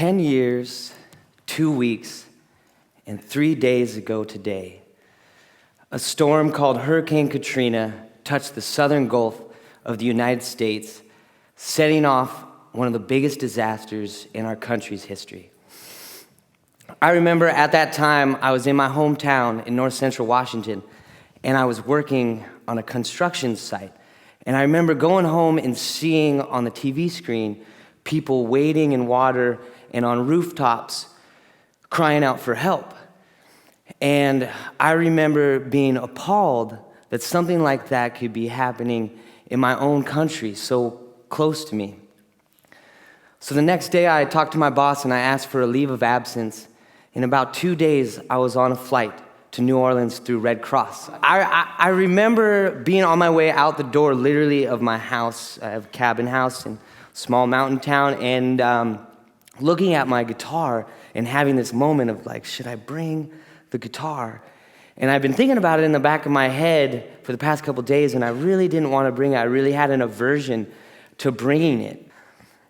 10 years, 2 weeks, and 3 days ago today, a storm called Hurricane Katrina touched the southern Gulf of the United States, setting off one of the biggest disasters in our country's history. I remember at that time, I was in my hometown in north central Washington, and I was working on a construction site. And I remember going home and seeing on the TV screen people wading in water and on rooftops crying out for help. And I remember being appalled that something like that could be happening in my own country, so close to me. So the next day I talked to my boss and I asked for a leave of absence. In about 2 days, I was on a flight to New Orleans through Red Cross. I remember being on my way out the door, literally, of my house. I have a cabin house in a small mountain town, and looking at my guitar and having this moment of like, should I bring the guitar? And I've been thinking about it in the back of my head for the past couple days, and I really didn't want to bring it. I really had an aversion to bringing it.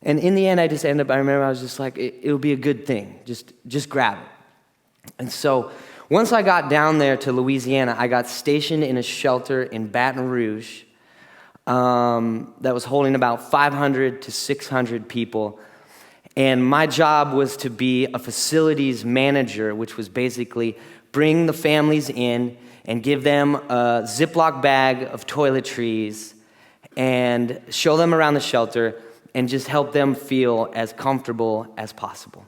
And in the end, I remember I was just like, it'll be a good thing. Just grab it. And so once I got down there to Louisiana, I got stationed in a shelter in Baton Rouge that was holding about 500 to 600 people. And my job was to be a facilities manager, which was basically bring the families in and give them a Ziploc bag of toiletries and show them around the shelter and just help them feel as comfortable as possible.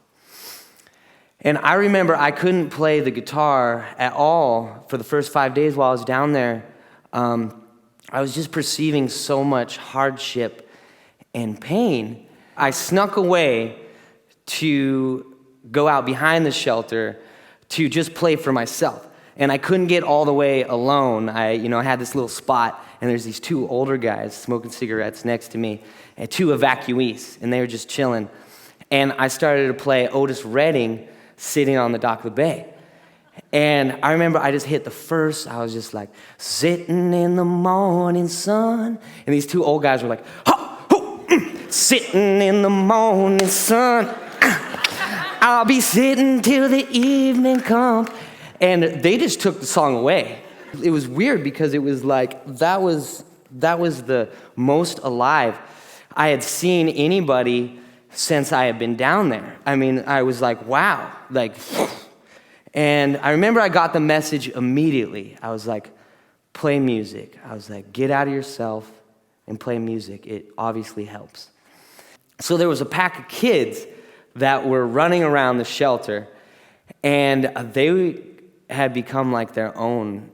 And I remember I couldn't play the guitar at all for the first 5 days while I was down there. I was just perceiving so much hardship and pain. I snuck away to go out behind the shelter to just play for myself. And I couldn't get all the way alone. I had this little spot, and there's these two older guys smoking cigarettes next to me, and two evacuees, and they were just chilling. And I started to play Otis Redding, sitting on the dock of the bay. And I remember I just hit the first, I was just like, sitting in the morning sun. And these two old guys were like, ho, ho, sitting in the morning sun. I'll be sitting till the evening comes. And they just took the song away. It was weird because it was like, that was the most alive I had seen anybody since I had been down there. I mean, I was like, wow, and I remember I got the message immediately. I was like, play music. I was like, get out of yourself and play music. It obviously helps. So there was a pack of kids that were running around the shelter, and they had become like their own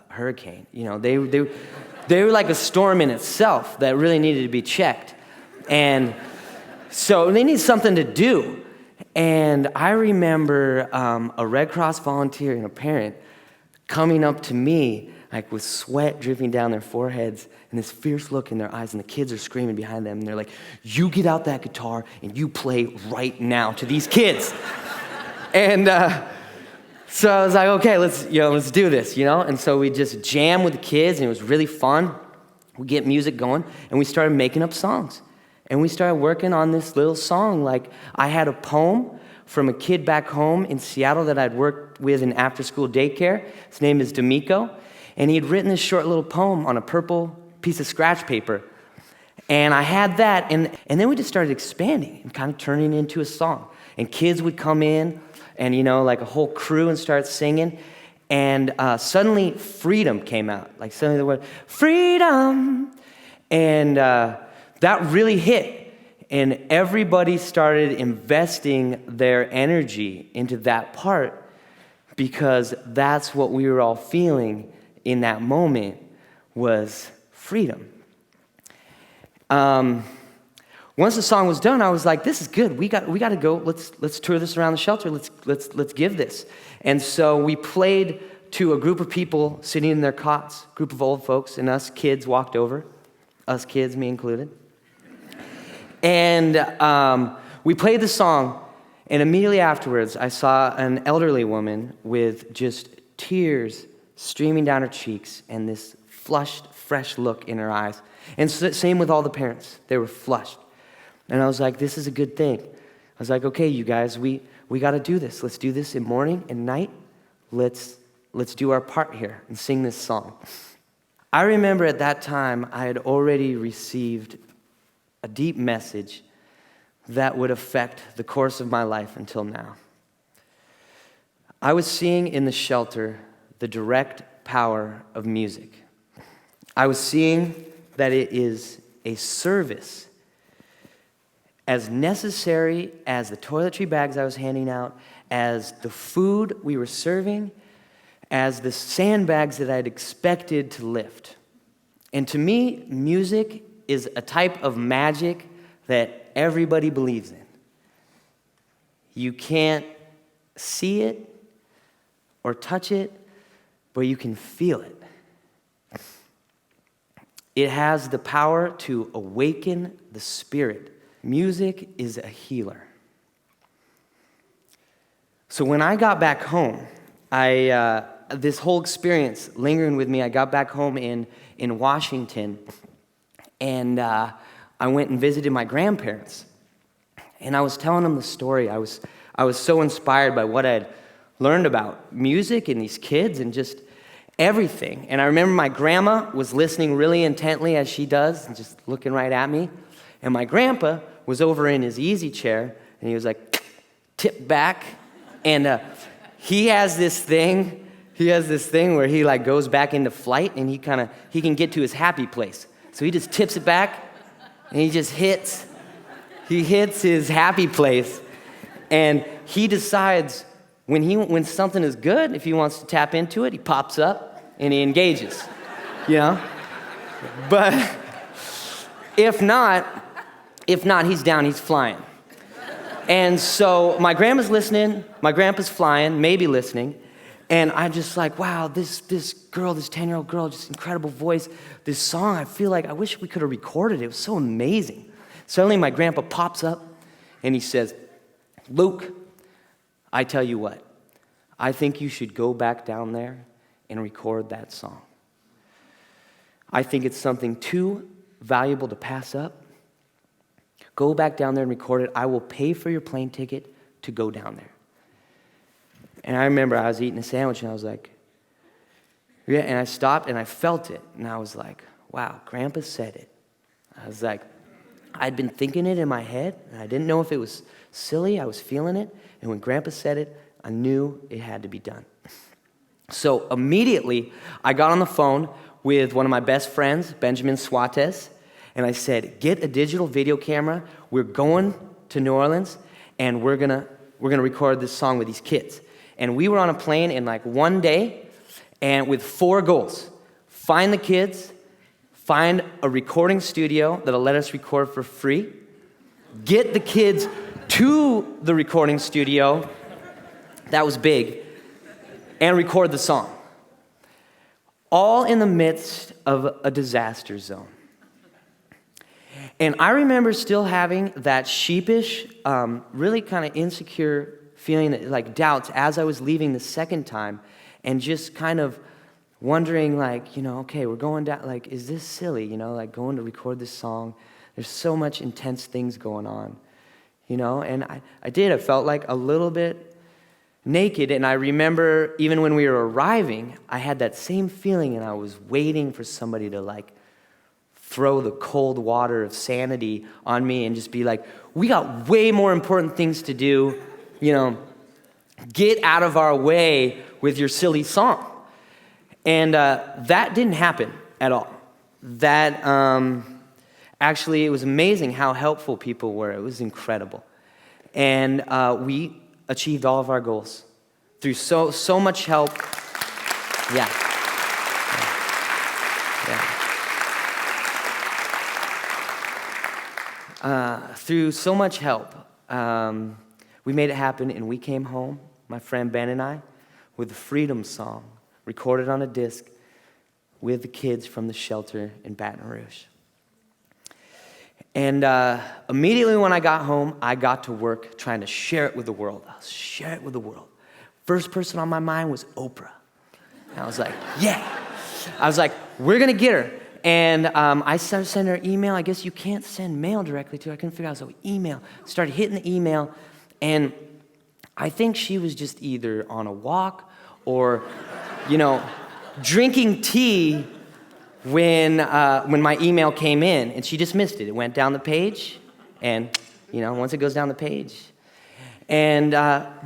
hurricane. They were like a storm in itself that really needed to be checked. And so they need something to do. And I remember a Red Cross volunteer and a parent coming up to me, like with sweat dripping down their foreheads and this fierce look in their eyes, and the kids are screaming behind them, and they're like, you get out that guitar and you play right now to these kids. And so I was like, okay, let's do this, And so we just jam with the kids, and it was really fun. We get music going, and we started making up songs. And we started working on this little song. Like, I had a poem from a kid back home in Seattle that I'd worked with in after-school daycare. His name is D'Amico. And he had written this short little poem on a purple piece of scratch paper. And I had that, and then we just started expanding and kind of turning it into a song. And kids would come in, and like a whole crew, and start singing. And suddenly, freedom came out. Like, suddenly the word, freedom! And that really hit, and everybody started investing their energy into that part because that's what we were all feeling in that moment was freedom. Once the song was done, I was like, this is good. We got to go. Let's tour this around the shelter. Let's give this. And so we played to a group of people sitting in their cots, a group of old folks, and us kids walked over. Us kids, me included. And we played the song, and immediately afterwards, I saw an elderly woman with just tears streaming down her cheeks and this flushed, fresh look in her eyes. And same with all the parents. They were flushed. And I was like, this is a good thing. was like, okay, you guys, we got to do this. Let's do this in morning and night. Let's do our part here and sing this song. I remember at that time I had already received a deep message that would affect the course of my life until now. I was seeing in the shelter the direct power of music. I was seeing that it is a service as necessary as the toiletry bags I was handing out, as the food we were serving, as the sandbags that I'd expected to lift. And to me, music is a type of magic that everybody believes in. You can't see it or touch it, but you can feel it. It has the power to awaken the spirit. Music is a healer. So when I got back home, this whole experience lingering with me, I got back home in Washington, and I went and visited my grandparents. And I was telling them the story. I was so inspired by what I'd learned about music and these kids and just everything. And I remember my grandma was listening really intently, as she does, and just looking right at me. And my grandpa was over in his easy chair, and he was like, tipped back. And he has this thing where he like goes back into flight, and he can get to his happy place. So he just tips it back, and he hits his happy place. And he decides when something is good, if he wants to tap into it, he pops up and he engages, you know? But if not, he's down, he's flying. And so my grandma's listening, my grandpa's flying, maybe listening, and I'm just like, wow, this girl, this 10-year-old girl, just incredible voice, this song, I wish we could have recorded it. It was so amazing. Suddenly my grandpa pops up and he says, Luke, I tell you what, I think you should go back down there and record that song. I think it's something too valuable to pass up. Go back down there and record it. I will pay for your plane ticket to go down there. And I remember I was eating a sandwich and I was like, yeah, and I stopped and I felt it. And I was like, wow, Grandpa said it. I was like, I'd been thinking it in my head and I didn't know if it was silly. I was feeling it. And when Grandpa said it, I knew it had to be done. So immediately, I got on the phone with one of my best friends, Benjamin Suarez, and I said, get a digital video camera. We're going to New Orleans, and we're gonna record this song with these kids. And we were on a plane in like one day, and with 4 goals. Find the kids, find a recording studio that'll let us record for free, get the kids to the recording studio, that was big, and record the song. All in the midst of a disaster zone. And I remember still having that sheepish, really kind of insecure feeling, like doubts as I was leaving the second time, and just kind of wondering, like, okay, we're going down, like, is this silly, like going to record this song? There's so much intense things going on, and I felt like a little bit naked, and I remember even when we were arriving, I had that same feeling, and I was waiting for somebody to like throw the cold water of sanity on me and just be like, we got way more important things to do, get out of our way with your silly song. And that didn't happen at all. That actually, it was amazing how helpful people were. It was incredible. And we achieved all of our goals through so much help. Yeah. Through so much help, we made it happen, and we came home, my friend Ben and I, with the Freedom song, recorded on a disc with the kids from the shelter in Baton Rouge. And immediately when I got home, I got to work trying to share it with the world. Share it with the world. First person on my mind was Oprah. And I was like, yeah. I was like, we're going to get her. And I started sending her email. I guess you can't send mail directly to her. I couldn't figure out. So email. Started hitting the email. And I think she was just either on a walk or, drinking tea when my email came in, and she just missed it. It went down the page, and, once it goes down the page. And,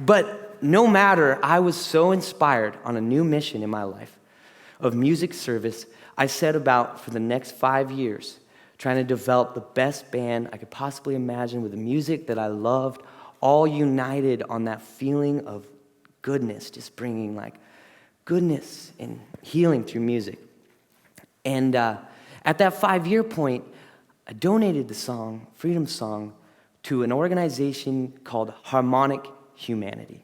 but no matter, I was so inspired on a new mission in my life of music service, I set about for the next 5 years trying to develop the best band I could possibly imagine with the music that I loved, all united on that feeling of goodness, just bringing goodness and healing through music. And at that 5-year point, I donated the song, Freedom Song, to an organization called Harmonic Humanity.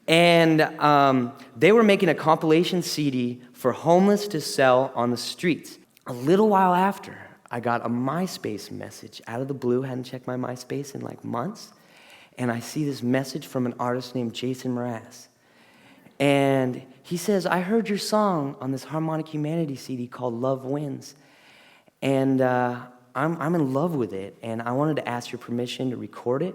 And they were making a compilation CD for homeless to sell on the streets. A little while after, I got a MySpace message out of the blue. Hadn't checked my MySpace in months. And I see this message from an artist named Jason Mraz. And he says, I heard your song on this Harmonic Humanity CD called Love Wins. And I'm in love with it. And I wanted to ask your permission to record it.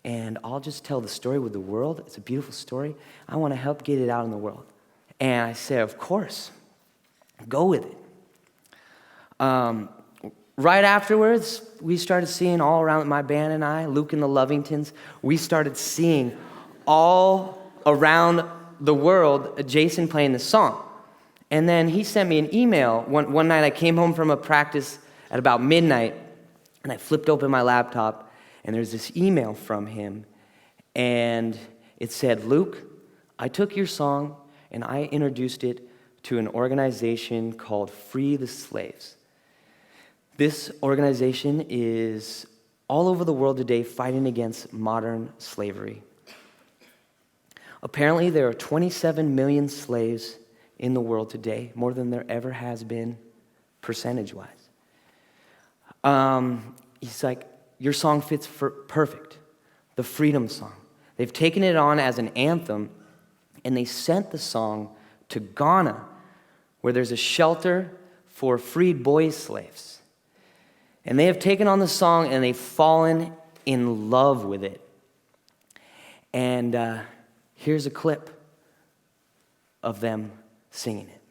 And I'll just tell the story with the world. It's a beautiful story. I want to help get it out in the world. And I said, of course, go with it. Right afterwards, we started seeing all around, my band and I, Luke and the Lovingtons, we started seeing all around the world Jason playing the song. And then he sent me an email. One night I came home from a practice at about midnight, and I flipped open my laptop, and there's this email from him, and it said, Luke, I took your song, and I introduced it to an organization called Free the Slaves. This organization is all over the world today fighting against modern slavery. Apparently, there are 27 million slaves in the world today, more than there ever has been, percentage-wise. He's like, your song fits perfect, the Freedom Song. They've taken it on as an anthem, and they sent the song to Ghana, where there's a shelter for freed boy slaves. And they have taken on the song, and they've fallen in love with it. And here's a clip of them singing it.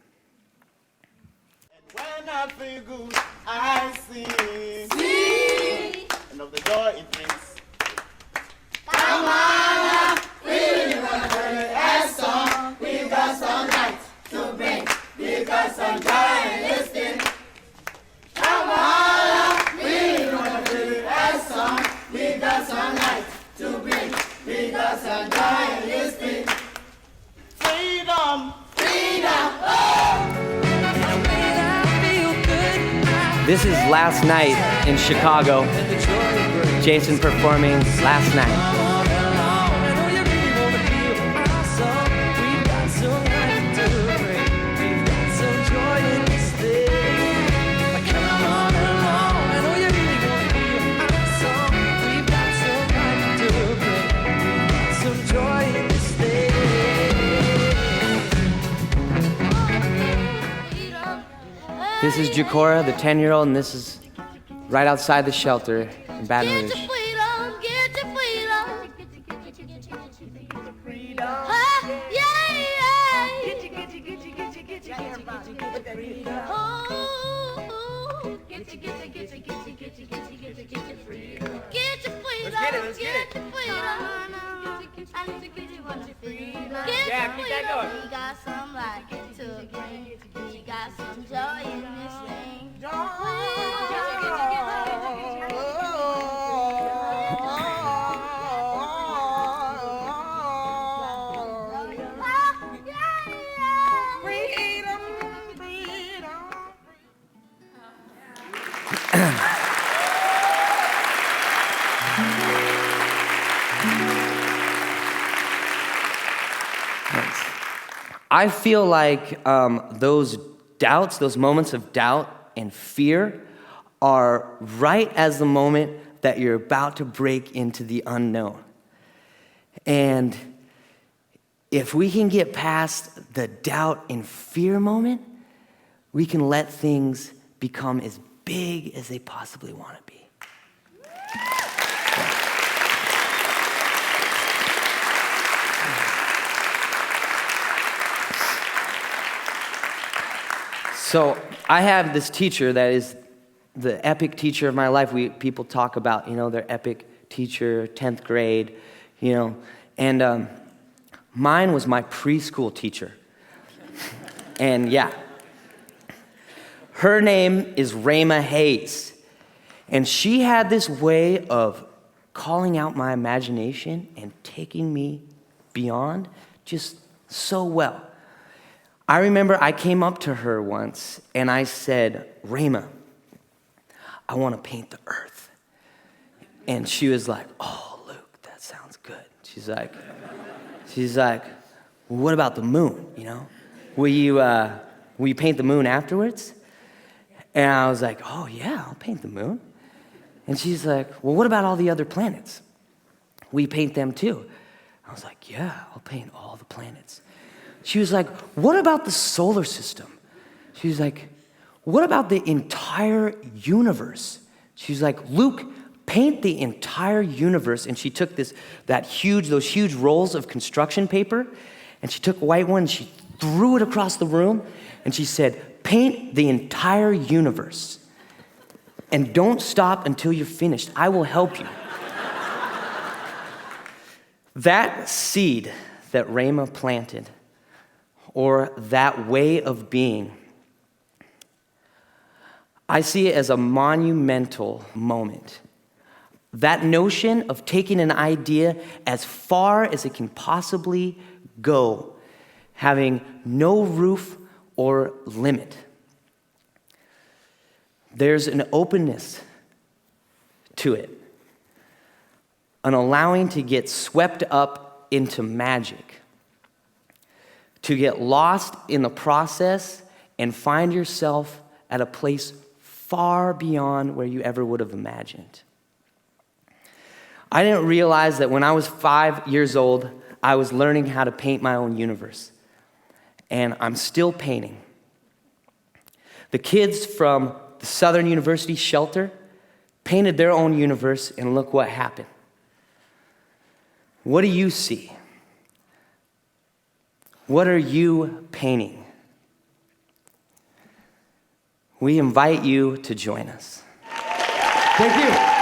And when I feel good, I sing. And of the joy it brings. Come on, we really want to hear a song. We got some light to bring. We got some joy and listen. Come on, we really want to hear a song. We got some light to bring. We got some joy and listen. Freedom, freedom, oh! This is Last Night in Chicago. Jason performing Last Night. This is Jakara, the 10-year-old, and this is right outside the shelter in Baton Rouge. Get your freedom, get your freedom. Yeah, keep that going. We got some light to bring. We got some joy in this thing. I feel like those doubts, those moments of doubt and fear are right as the moment that you're about to break into the unknown. And if we can get past the doubt and fear moment, we can let things become as big as they possibly want to be. So I have this teacher that is the epic teacher of my life. People talk about, their epic teacher, 10th grade, and mine was my preschool teacher. And yeah, her name is Rima Hayes. And she had this way of calling out my imagination and taking me beyond just so well. I remember I came up to her once and I said, Rima, I want to paint the earth. And she was like, oh, Luke, that sounds good. She's like, well, what about the moon, Will you paint the moon afterwards? And I was like, oh yeah, I'll paint the moon. And she's like, well, what about all the other planets? Will you paint them too? I was like, yeah, I'll paint all the planets. She was like, what about the solar system? She was like, what about the entire universe? She was like, Luke, paint the entire universe. And she took those huge rolls of construction paper, and she took a white one and she threw it across the room, and she said, paint the entire universe. And don't stop until you're finished. I will help you. That seed that Rima planted, or that way of being, I see it as a monumental moment. That notion of taking an idea as far as it can possibly go, having no roof or limit. There's an openness to it, an allowing to get swept up into magic, to get lost in the process and find yourself at a place far beyond where you ever would have imagined. I didn't realize that when I was 5 years old, I was learning how to paint my own universe. And I'm still painting. The kids from the Southern University shelter painted their own universe, and look what happened. What do you see? What are you painting? We invite you to join us. Thank you.